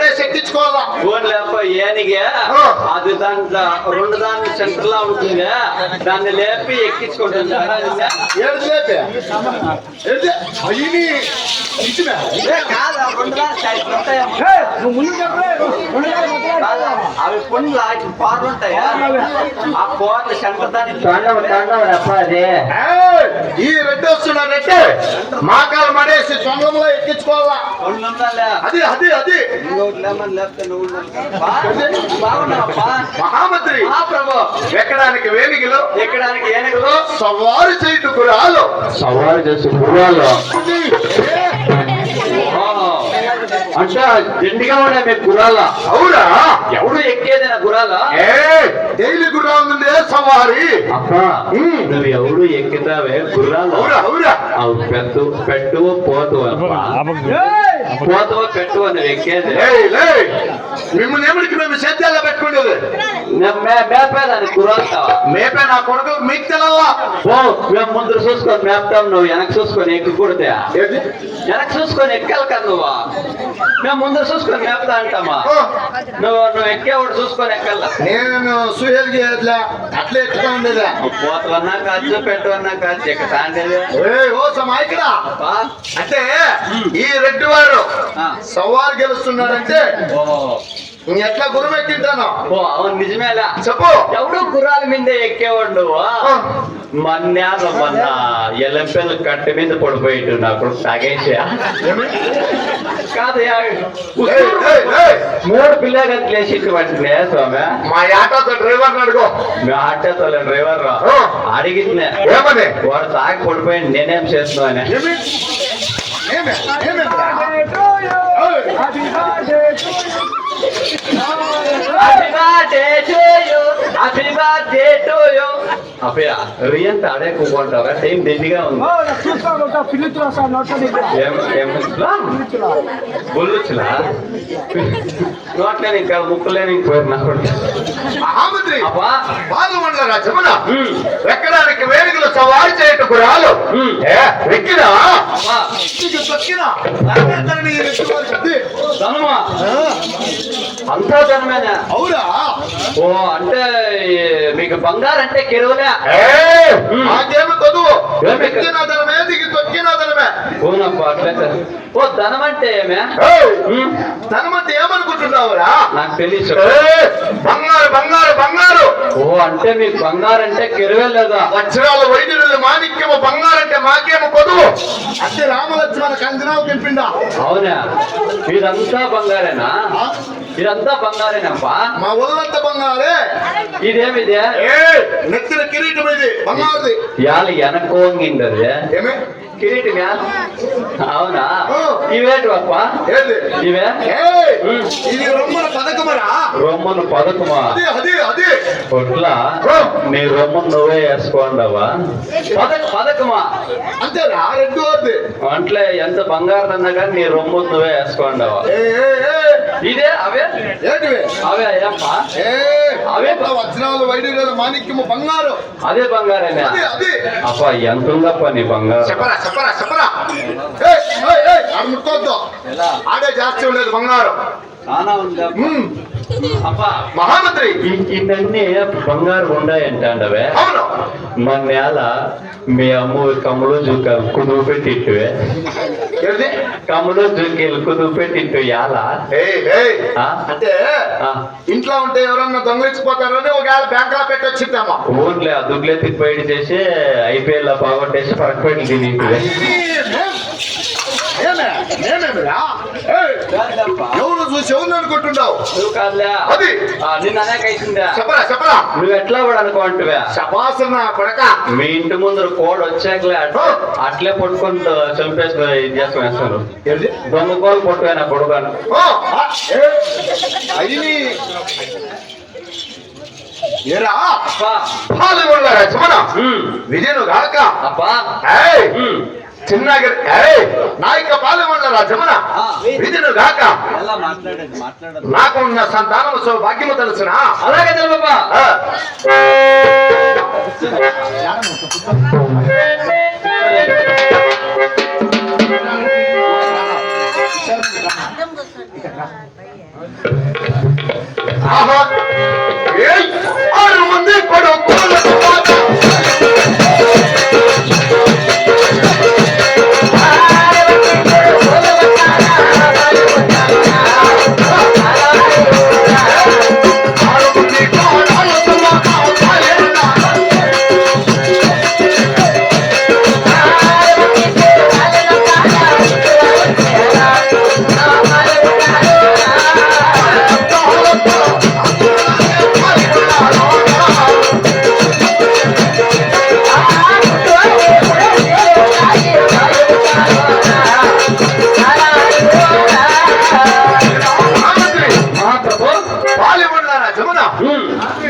పడేసి ఎక్కించుకోవాలా లేప ఏనిగే అది దాంట్లో రెండు దాని సెంటర్ లా ఉంటుంది దాన్ని లేపి ఎక్కించుకుంటుంది ఏడు లేపే అవి పండ్లు పార్లు ఉంటాయా ఆ పోర్లు సెంటర్ దాన్ని ఈ రెడ్డి వస్తున్నాడంటే మాకాలు పడేసి సొంతంలో ఎక్కించుకోవాలా అది అది అది మహామంత్రి ఎక్కడానికి వేలికలు ఎక్కడానికి ఏనుగులు సవారు చేయటు గురాలు సవారు చేసి గుర్రాలు అంటే దిండిగా ఉండే మీకు గుర్రాల అవునా ఎవడు ఎక్కేదైనా గుర్రాల డైలీ గుర్రా ఉంది సవారి అక్క నువ్వు ఎవడు ఎక్కుతావే గుర్రాలు అవురా అవురా అవి పెట్టువ పోతువ పోతువ పెట్టువ నువ్వు ఎక్కేది మిమ్మల్ని ఏమిటి మేము సేద్యాల్లో పెట్టుకునేది మేపేదాన్ని గుర్రాలు మేపే నా కొడుకు మీకు తెలవా ఓ మేము ముందు చూసుకొని మేపుతాం నువ్వు వెనక చూసుకొని ఎక్కకూడదే వెనక చూసుకొని ఎక్కాలి కదా నువ్వు మేము ముందు చూసుకొని మేపుతా అంటామా నువ్వు ఎక్కేవాడు చూసుకొని ఎక్కాల నేను సూయల్కి అట్లా ఎక్కుతా ఉండేదా పోతవన్నా కాదు పెట్టవన్నా కాదు ఎక్కతా ఉండేది ఓ సమాయికడా అంటే ఈ రెడ్డి వాడు సవారు గెలుస్తున్నాడంటే ఎట్లా గురువు ఎక్కింటాను అవును నిజమేలా చెప్పు ఎవడు గుర్రాల మీద ఎక్కేవాడు నువ్వు మొన్న ఎలంపెలు కట్టె మీద పడిపోయిండు నాకు తాగేసా కాదు మూడు పిల్లలు లేచిటువంటి స్వామి మా ఆటోతో డ్రైవర్ అడుగు మీ ఆటోతో డ్రైవర్ అడిగితే ఏమని వాడు తాగి పడిపోయింది నేనేం చేస్తున్నావు అని రియంత అడే కూకుంటారా టైం దండిగా ఉంది బొల్లుచ్చులా నోట్లేని ఇంకా ముక్కులేని పోయినా ఎక్కడానికి వేడుకలు సవారు చేయటకు రాలు ఎక్కినా ధనమా అంతా ధనమేనా అవునా ఓ అంటే మీకు బంగారు అంటే కెరువులే నాకేమి చదువు ఎక్కిన ధనమే దిగి తొక్కిన ధనమే ఓనప్పా అట్లయితే ఓ ధనం అంటే ఏమే ధనం అంటే ఏమనుకుంటున్నావురా నాకు తెలియదు బంగారు బంగారు బంగారు ఓ అంటే మీకు బంగారు అంటే కెరువే లేదా వజ్రాలు వైద్యులు మాణిక్యము బంగారు అంటే మాకేమో కొదువు అంటే రామలక్ష్మణ కంజనావు తెలిపిందా అవునా ఇదంతా బంగారేనా ఇదంతా బంగారేనప్పా మా ఊళ్ళంతా బంగారే ఇదేమిదే నెత్తిన కిరీటం ఇది బంగారుది ఇవాళ వెనకోంగిందది ఏమే కిరీటం అవునా ఇవేటి అప్ప ఇవే ఇది రొమ్మల పథకమరా రొమ్మను పథకమా అదే అదే కొట్లా నీ రొమ్మను నువ్వే వేసుకోండవా పథకమా అంతేరా రెడ్డి వారిది అంటే ఎంత బంగారం అన్నా కానీ నీ రొమ్మను నువ్వే వేసుకోండవా ఇదే అవే ఏంటివి అవే అయ్యప్ప అవే వజ్రాలు వైద్యులు మాణిక్యము బంగారు అదే బంగారేనా అప్ప ఎంత ఉందప్ప నీ బంగారం చెప్పరా చెప్పరా చెప్పరా ఆడు ముట్టుకోవద్దు ఆడే జాస్తి ఉండేది బంగారం చాలా ఉందా అప్పా మహామంత్రి ఇవన్నీ బంగారు ఉన్నాయంటే అవును మన నేల మీ అమ్మ కమ్ములు జూక కుదువు పెట్టిట్టువే కమ్ములు జూకీలు కుదువు పెట్టిట్టు ఎలా అంటే ఇంట్లో ఉంటే ఎవరన్నా దొంగలించిపోతారని ఒకవేళ బ్యాంక్ లో పెట్టి వచ్చిద్దామా ఓన్లే ఆ దుడ్లే తిప్పేడి చేసి ఐపీఎల్ లో బాగొట్టేసి పరకపోయి తిని ఎవరు చూసి ఎవరు అనుకుంటున్నావు నువ్వు కాదులే అది నిన్న అనేక అయితుందా చెప్పరా చెప్పరా నువ్వు ఎట్లా కూడా అనుకోంటువా శపాసన కొడక మీ ఇంటి ముందు కోడ్ వచ్చాకలే అట్లే పట్టుకొని చంపేసి ఇది చేసుకునేస్తారు దొంగ కోలు పట్టుకున్నా కొడుకాను అయ్యి ఏరా పాల్గొన్నారా చెప్పనా విజయను కాక అబ్బా చిన్నగిరి నాయక పాల్గొన్నారా చెప్పనా విజయను కాక నాకు ఉన్న సంతానం సౌభాగ్యము తెలుసున అలాగే తెలుపా ఆహా ఏయ్ 6 మంది కొడుకులకు మాట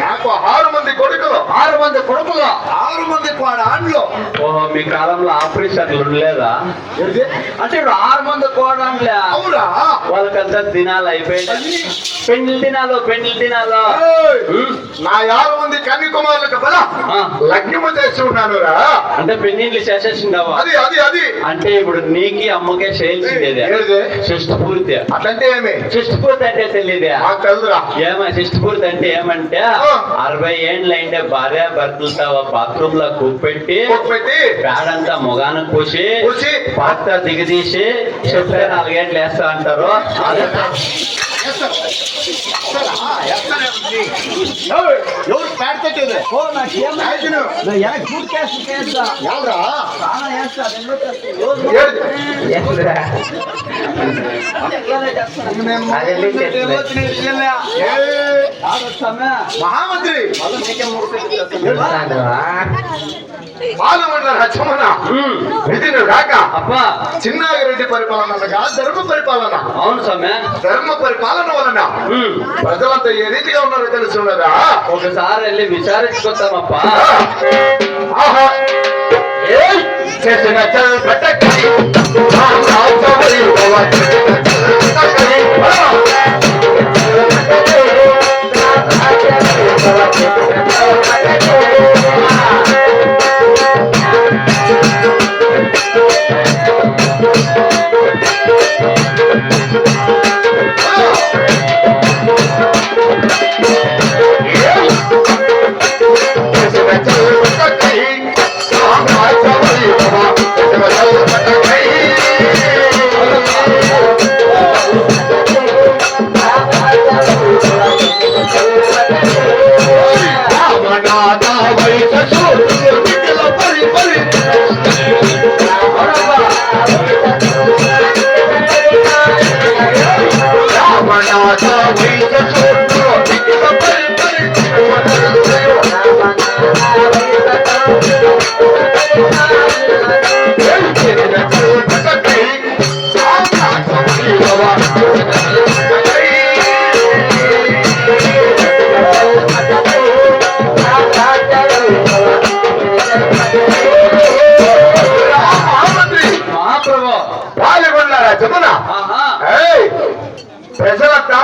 నాకు 6 మంది కొడుకులు 6 మంది కొడుకులు 6 మంది కోడళ్ళు. ఓహో మీ కాలంలో ఆపరేషన్లు ఉండలేదా? అంటే ఇప్పుడు 6 మంది కోడళ్ళే అవునా? వాళ్ళకంతా దినాలు అయిపోయాయి. పెండ్లి దినాలు నా 6 మంది కన్యాకుమారులకు బల లగ్నము చేసి ఉన్నాను రా. అంటే పెళ్లిళ్ళు చేసేసిండవా? అది అది అది అంటే ఇప్పుడు నీకి అమ్మకే చేయాల్సిందే షష్ఠ పూర్తి. అట్లంటే ఏమి షష్ఠ పూర్తి అంటే తెలియదే? నాకు తెలుదురా. షష్ఠ పూర్తి అంటే ఏమంటే 60 ఏండ్లు అయింటే భార్య భర్తలతో బాత్రూమ్ లో కుప్పెట్టి పేడంతా మొగానికి పూసి పాత దిగదీసి చెప్తే 4 గంటలు వేస్తా అంటారు. ఎవరు పేడతట్టేది మహామంత్రి పాలమండల రచమన విధిని రాక చిన్నాగిరెడ్డి పరిపాలన ధర్మ పరిపాలన. అవును సమ్మె. ధర్మ పరిపాలన వలన ప్రజలంతా ఏ రీతిగా ఉన్నారో తెలిసి ఉన్నదా? ఒకసారి వెళ్ళి విచారించుకుంటామప్పా. ఆహా చేసిన ప్రజలంతా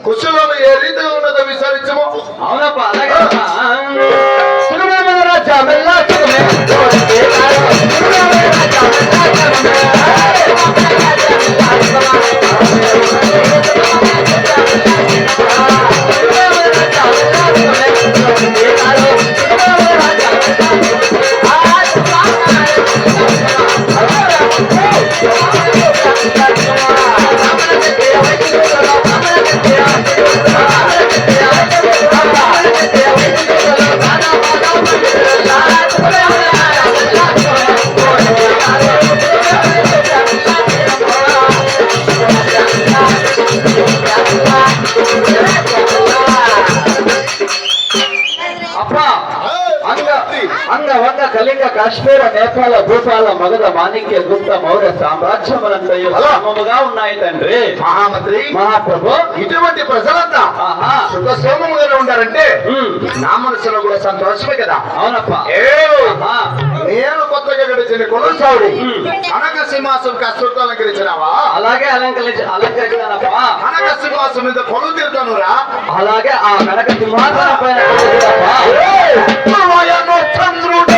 కుశలం ఏ రీతిగా ఉన్నదో విచారించము. అవునప్పా అలాగే. అంగ కళింగ కాశ్మీర నేపాల భూపాల మగధ మాణిక్య గుప్త మౌర్య సామ్రాజ్యములంతయు సమముగా ఉన్నాయి తండ్రి. మహామంత్రి మహాప్రభు ఇటువంటి ప్రజలంతా సుఖ సోమముగానే ఉండాలంటే నా మనసులో కూడా సంతోషమే కదా. అవునప్పా. నేను కొత్తగా గడిచిన కొనసాగుడి కనక సింహాసం కష్టంతో అలంకరించినావా? అలాగే అలంకరించానప్పా. కనక సింహాసం మీద కొలు తీరుతాను రా. అలాగే ఆ కనక సింహాసనం పైన చంద్రుడు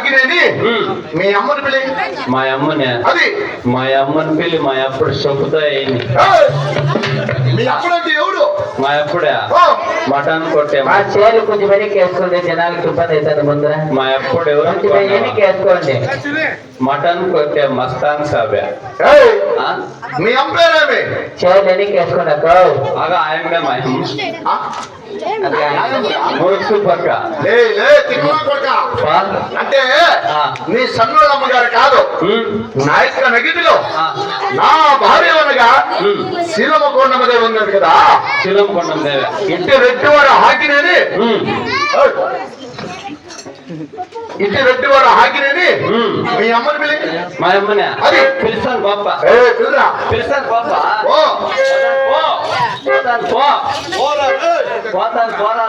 హాకినేని ఉమ్. మీ అమ్మని పిలి. మా అమ్మనే అది మా అమ్మని పిల్లి మా అప్పుడు చెబుతా అయింది ఏయ్! మీ అప్పుడంటే ఎవడు? మా అప్పుడే ఓ! మటన్ కొట్టే మా చేలు కొంచెం వెనక్కి వేసుకోండి, జనాలకు ఇబ్బంది అవుతుంది ముందర. మా అప్పుడు ఎవరు కొంచెం వెనక్కి వేసుకోండి. మటన్ కొట్టే మస్తాన్ సాబే ఏయ్! ఆ? మీ అమ్మేరేమి? చేలు వెనక్కి వేసుకోండి అక్క. ఆగా ఆయమ్మే మా ఆ? మురుగు పక్క లే లే తిరుగునా కొడుకా. పా. అంటే ఆ. నీ సన్నుల అమ్మగారు కాదు, ఉమ్. నా యొక్క నగిదిలో ఆ. నా భార్య అనగా ఉమ్. శీలమ కొండమదే ఉన్నది కదా. శిలం కొండం దేవే ఇంటి రెడ్డివారు హాకినేని. ఉమ్. ఏయ్! ఇంటి రెడ్డివారు హాకినేని ఉమ్. మీ అమ్మని పిలి. మా అమ్మనే అది. పిలుస్తాను పాప ఏ పిల్లరా. పిలుస్తాను పాప ఓ పోతాను పో పోతాను పోరా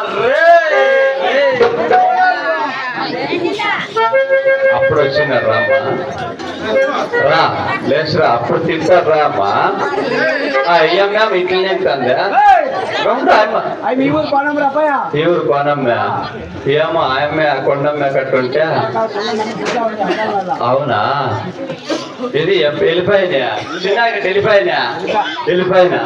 అప్పుడు వచ్చినారు రామ్మా రా లేచురా అప్పుడు తింటారు రామ్మా అయ్యమ్మ ఇట్లనే తందా ఈ ఊరు కోనమ్మ ఏమో ఆయమ్మ కొండమ్మ కట్టుంటే అవునా ఇది వెళ్ళిపోయినా చిన్న వెళ్ళిపోయినా